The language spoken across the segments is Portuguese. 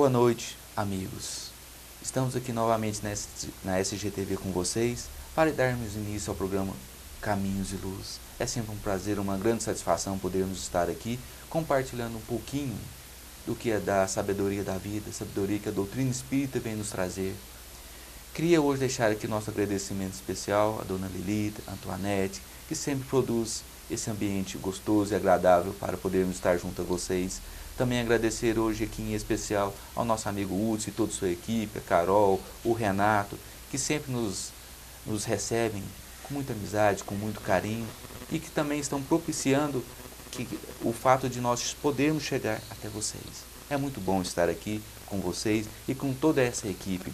Boa noite, amigos. Estamos aqui novamente na SGTV com vocês para darmos início ao programa Caminhos e Luz. É sempre um prazer, uma grande satisfação podermos estar aqui compartilhando um pouquinho do que é da sabedoria da vida, sabedoria que a doutrina espírita vem nos trazer. Queria hoje deixar aqui nosso agradecimento especial à dona Lilita, Antoinette, que sempre produz esse ambiente gostoso e agradável para podermos estar junto a vocês. Também agradecer hoje aqui em especial ao nosso amigo Hudson e toda a sua equipe, a Carol, o Renato, que sempre nos recebem com muita amizade, com muito carinho e que também estão propiciando o fato de nós podermos chegar até vocês. É muito bom estar aqui com vocês e com toda essa equipe.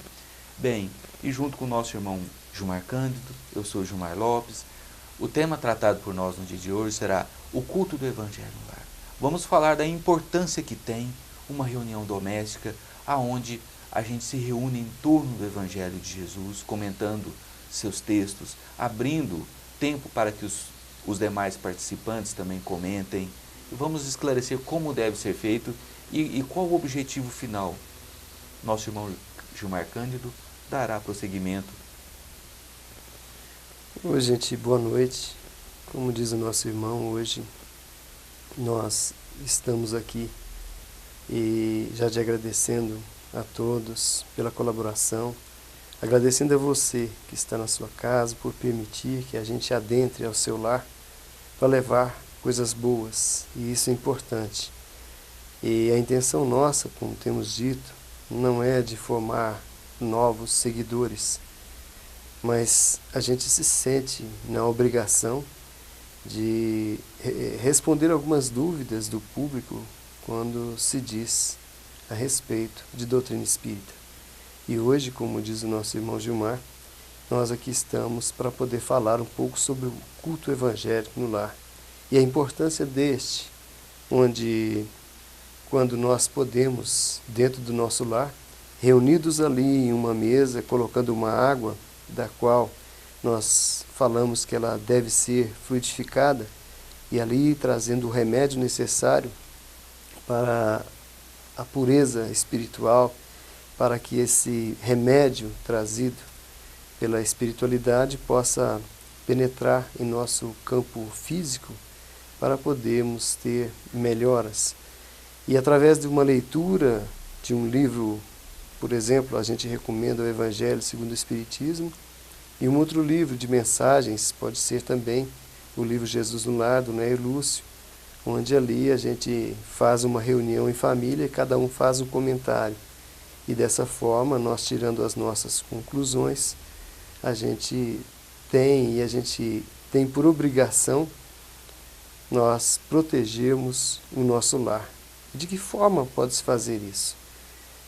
Bem, e junto com o nosso irmão Gilmar Cândido, eu sou Gilmar Lopes. O tema tratado por nós no dia de hoje será o culto do Evangelho no lar. Vamos falar da importância que tem uma reunião doméstica onde a gente se reúne em torno do Evangelho de Jesus, comentando seus textos, abrindo tempo para que os demais participantes também comentem. E vamos esclarecer como deve ser feito e qual o objetivo final. Nosso irmão Gilmar Cândido dará prosseguimento. Oi, gente, boa noite. Como diz o nosso irmão, hoje nós estamos aqui e já te agradecendo a todos pela colaboração, agradecendo a você que está na sua casa por permitir que a gente adentre ao seu lar para levar coisas boas, e isso é importante. E a intenção nossa, como temos dito, não é de formar novos seguidores, mas a gente se sente na obrigação de responder algumas dúvidas do público quando se diz a respeito de doutrina espírita. E hoje, como diz o nosso irmão Gilmar, nós aqui estamos para poder falar um pouco sobre o culto evangélico no lar e a importância deste, onde quando nós podemos, dentro do nosso lar, reunidos ali em uma mesa, colocando uma água, da qual nós falamos que ela deve ser fluidificada, e ali trazendo o remédio necessário para a pureza espiritual, para que esse remédio trazido pela espiritualidade possa penetrar em nosso campo físico para podermos ter melhoras. E através de uma leitura de um livro, por exemplo, a gente recomenda o Evangelho segundo o Espiritismo, e um outro livro de mensagens pode ser também o livro Jesus no Lar, do Neio Lúcio, onde ali a gente faz uma reunião em família e cada um faz um comentário. E dessa forma, nós tirando as nossas conclusões, a gente tem por obrigação nós protegermos o nosso lar. De que forma pode-se fazer isso?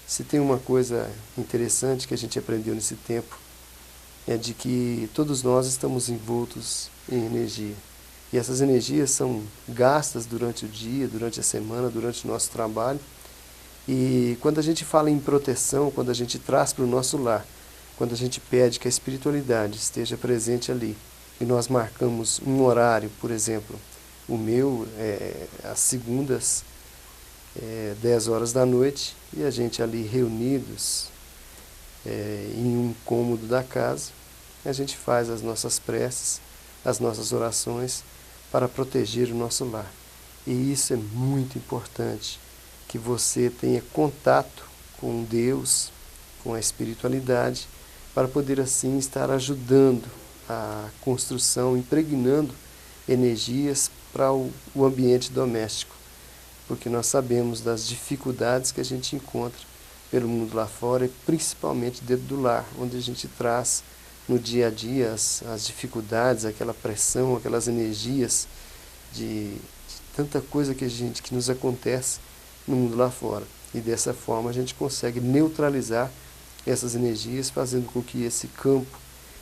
Se tem uma coisa interessante que a gente aprendeu nesse tempo, é de que todos nós estamos envoltos em energia. E essas energias são gastas durante o dia, durante a semana, durante o nosso trabalho. E quando a gente fala em proteção, quando a gente traz para o nosso lar, quando a gente pede que a espiritualidade esteja presente ali, e nós marcamos um horário, por exemplo, o meu é às segundas, 10 horas da noite, e a gente ali reunidos em um cômodo da casa, a gente faz as nossas preces, as nossas orações para proteger o nosso lar. E isso é muito importante, que você tenha contato com Deus, com a espiritualidade, para poder assim estar ajudando a construção, impregnando energias para o ambiente doméstico. Porque nós sabemos das dificuldades que a gente encontra pelo mundo lá fora e principalmente dentro do lar, onde a gente traz no dia a dia as dificuldades, aquela pressão, aquelas energias de tanta coisa que nos acontece no mundo lá fora. E dessa forma a gente consegue neutralizar essas energias, fazendo com que esse campo,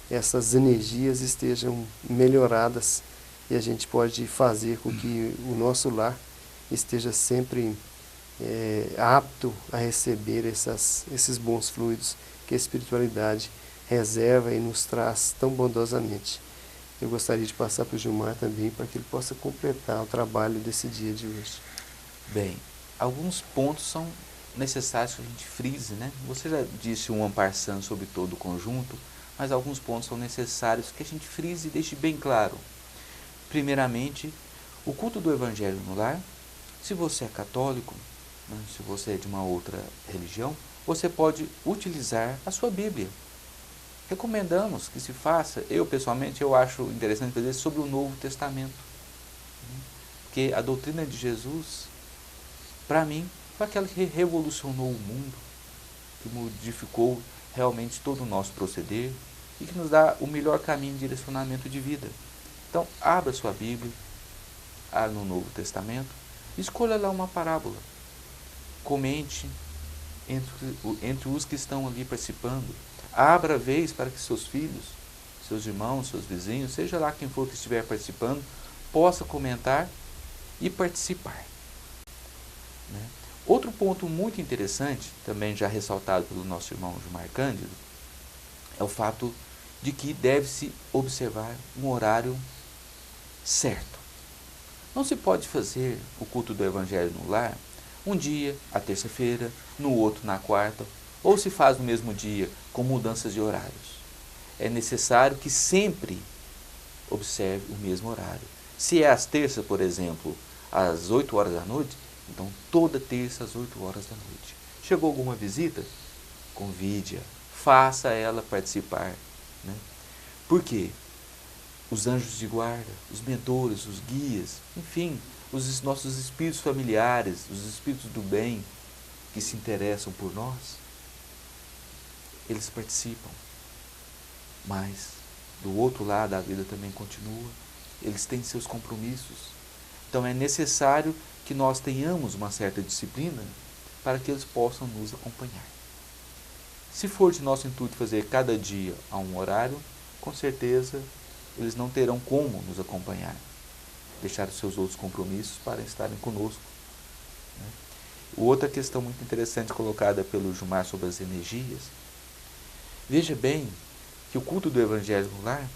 essas energias estejam melhoradas, e a gente pode fazer com que o nosso lar esteja sempre apto a receber esses bons fluidos que a espiritualidade reserva e nos traz tão bondosamente. Eu gostaria de passar para o Gilmar também, para que ele possa completar o trabalho desse dia de hoje. Bem, alguns pontos são necessários que a gente frise, né? Você já disse um en passant sobre todo o conjunto, mas alguns pontos são necessários que a gente frise e deixe bem claro. Primeiramente, o culto do Evangelho no lar. Se você é católico, né, se você é de uma outra religião, você pode utilizar a sua Bíblia. Recomendamos que se faça, eu pessoalmente eu acho interessante fazer sobre o Novo Testamento. Porque a doutrina de Jesus, para mim, foi aquela que revolucionou o mundo, que modificou realmente todo o nosso proceder e que nos dá o melhor caminho de direcionamento de vida. Então, abra sua Bíblia, no Novo Testamento, escolha lá uma parábola, comente entre os que estão ali participando, abra a vez para que seus filhos, seus irmãos, seus vizinhos, seja lá quem for que estiver participando, possa comentar e participar. Né? Outro ponto muito interessante, também já ressaltado pelo nosso irmão Gilmar Cândido, é o fato de que deve-se observar um horário certo. Não se pode fazer o culto do Evangelho no lar um dia, a terça-feira, no outro, na quarta, ou se faz no mesmo dia, com mudanças de horários. É necessário que sempre observe o mesmo horário. Se é às terças, por exemplo, às 8 horas da noite, então toda terça às 8 horas da noite. Chegou alguma visita? Convide-a, faça ela participar. Né? Por quê? Os anjos de guarda, os mentores, os guias, enfim, os nossos espíritos familiares, os espíritos do bem que se interessam por nós, eles participam. Mas do outro lado a vida também continua, eles têm seus compromissos. Então é necessário que nós tenhamos uma certa disciplina para que eles possam nos acompanhar. Se for de nosso intuito fazer cada dia a um horário, com certeza eles não terão como nos acompanhar, deixar os seus outros compromissos para estarem conosco. Né? Outra questão muito interessante colocada pelo Gilmar sobre as energias, veja bem que o culto do Evangelho no lar,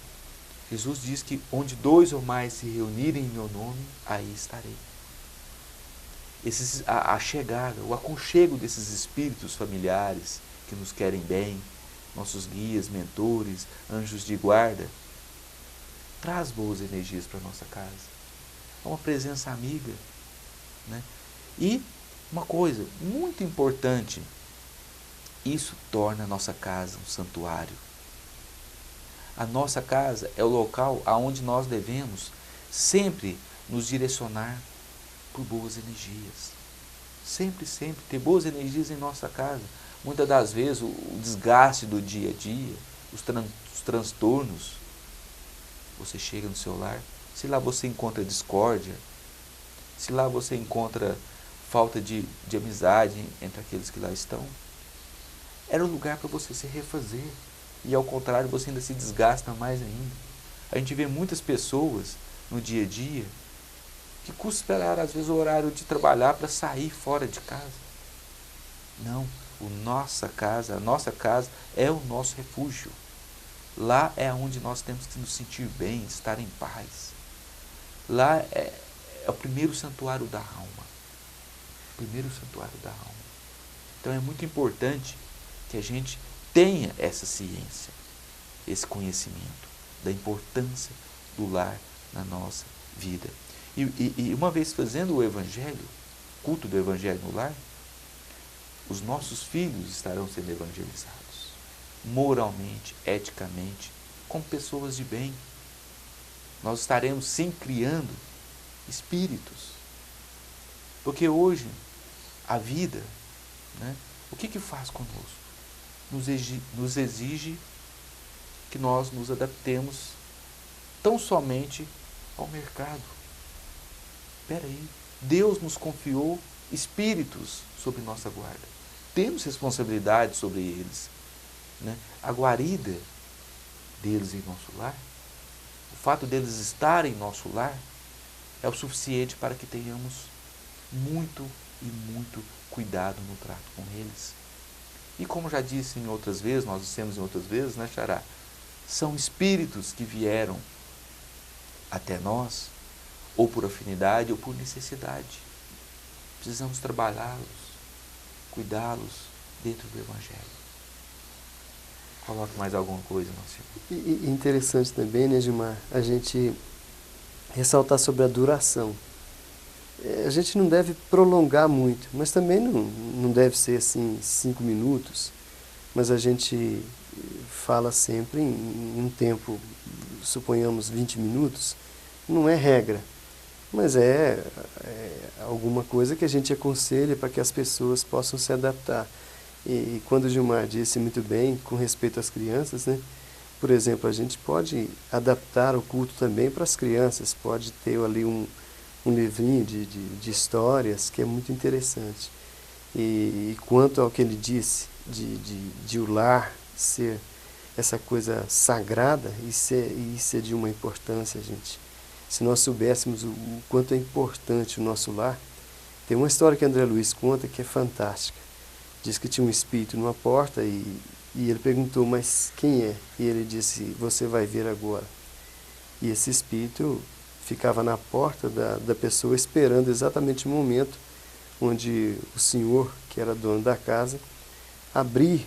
Jesus diz que onde 2 ou mais se reunirem em meu nome, aí estarei. A chegada, o aconchego desses espíritos familiares que nos querem bem, nossos guias, mentores, anjos de guarda, traz boas energias para a nossa casa. É uma presença amiga. Né? E uma coisa muito importante, isso torna a nossa casa um santuário. A nossa casa é o local aonde nós devemos sempre nos direcionar por boas energias. Sempre, sempre ter boas energias em nossa casa. Muitas das vezes o desgaste do dia a dia, os transtornos, você chega no seu lar, se lá você encontra discórdia, se lá você encontra falta de amizade entre aqueles que lá estão, era o lugar para você se refazer. E ao contrário, você ainda se desgasta mais ainda. A gente vê muitas pessoas no dia a dia que custa esperar às vezes o horário de trabalhar para sair fora de casa. Não, a nossa casa é o nosso refúgio. Lá é onde nós temos que nos sentir bem, estar em paz. Lá é o primeiro santuário da alma. O primeiro santuário da alma. Então é muito importante que a gente tenha essa ciência, esse conhecimento da importância do lar na nossa vida. E uma vez fazendo o Evangelho, culto do Evangelho no lar, os nossos filhos estarão sendo evangelizados. Moralmente, eticamente, como pessoas de bem. Nós estaremos sim criando espíritos. Porque hoje, a vida, né, o que faz conosco? Nos exige que nós nos adaptemos tão somente ao mercado. Espera aí, Deus nos confiou espíritos sob nossa guarda. Temos responsabilidade sobre eles. Né? A guarida deles em nosso lar, o fato deles estarem em nosso lar, é o suficiente para que tenhamos muito e muito cuidado no trato com eles. E como já disse em outras vezes, nós dissemos em outras vezes, né, Xará? São espíritos que vieram até nós, ou por afinidade, ou por necessidade. Precisamos trabalhá-los, cuidá-los dentro do Evangelho. Coloque mais alguma coisa, meu senhor. E interessante também, né, Gilmar, a gente ressaltar sobre a duração. A gente não deve prolongar muito, mas também não deve ser assim 5 minutos, mas a gente fala sempre em um tempo, suponhamos 20 minutos, não é regra, mas é alguma coisa que a gente aconselha para que as pessoas possam se adaptar. E quando o Gilmar disse muito bem com respeito às crianças, né? Por exemplo, a gente pode adaptar o culto também para as crianças, pode ter ali um livrinho de histórias que é muito interessante. E quanto ao que ele disse, de o lar ser essa coisa sagrada, isso é de uma importância, gente. Se nós soubéssemos o quanto é importante o nosso lar, tem uma história que André Luiz conta que é fantástica. Diz que tinha um espírito numa porta e ele perguntou, mas quem é? E ele disse, você vai ver agora. E esse espírito ficava na porta da pessoa esperando exatamente o momento onde o senhor, que era dono da casa, abrir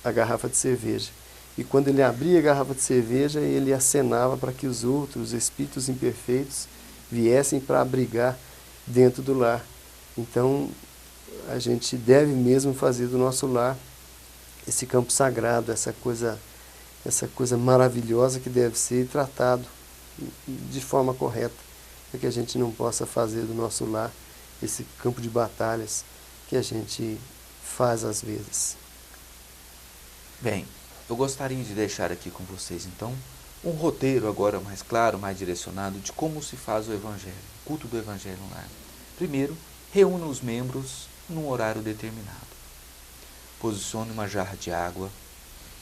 a garrafa de cerveja. E quando ele abria a garrafa de cerveja, ele acenava para que os outros espíritos imperfeitos viessem para abrigar dentro do lar. Então, a gente deve mesmo fazer do nosso lar esse campo sagrado, essa coisa maravilhosa que deve ser tratado de forma correta, para que a gente não possa fazer do nosso lar esse campo de batalhas que a gente faz às vezes. Bem, eu gostaria de deixar aqui com vocês, então, um roteiro agora mais claro, mais direcionado de como se faz o Evangelho, o culto do Evangelho no lar. Primeiro, reúna os membros num horário determinado. Posicione uma jarra de água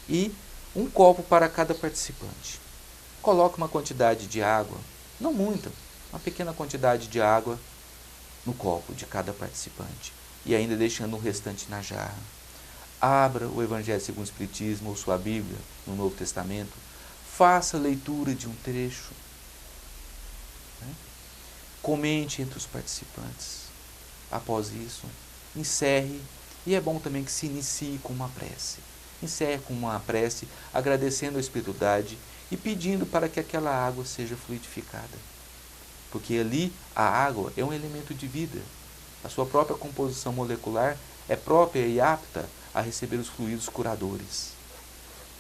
e um copo para cada participante. Coloque uma quantidade de água, não muita, uma pequena quantidade de água no copo de cada participante e ainda deixando o restante na jarra. Abra o Evangelho segundo o Espiritismo ou sua Bíblia no Novo Testamento, faça a leitura de um trecho, comente entre os participantes. Após isso, encerre, e é bom também que se inicie com uma prece. Encerre com uma prece, agradecendo a espiritualidade e pedindo para que aquela água seja fluidificada. Porque ali a água é um elemento de vida. A sua própria composição molecular é própria e apta a receber os fluidos curadores.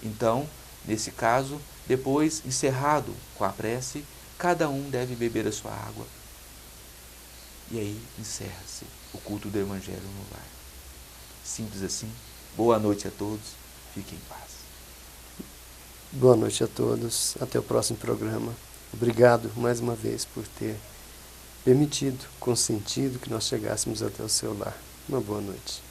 Então, nesse caso, depois, encerrado com a prece, cada um deve beber a sua água. E aí encerra-se o culto do Evangelho no lar. Simples assim. Boa noite a todos. Fiquem em paz. Boa noite a todos. Até o próximo programa. Obrigado mais uma vez por ter permitido, consentido que nós chegássemos até o seu lar. Uma boa noite.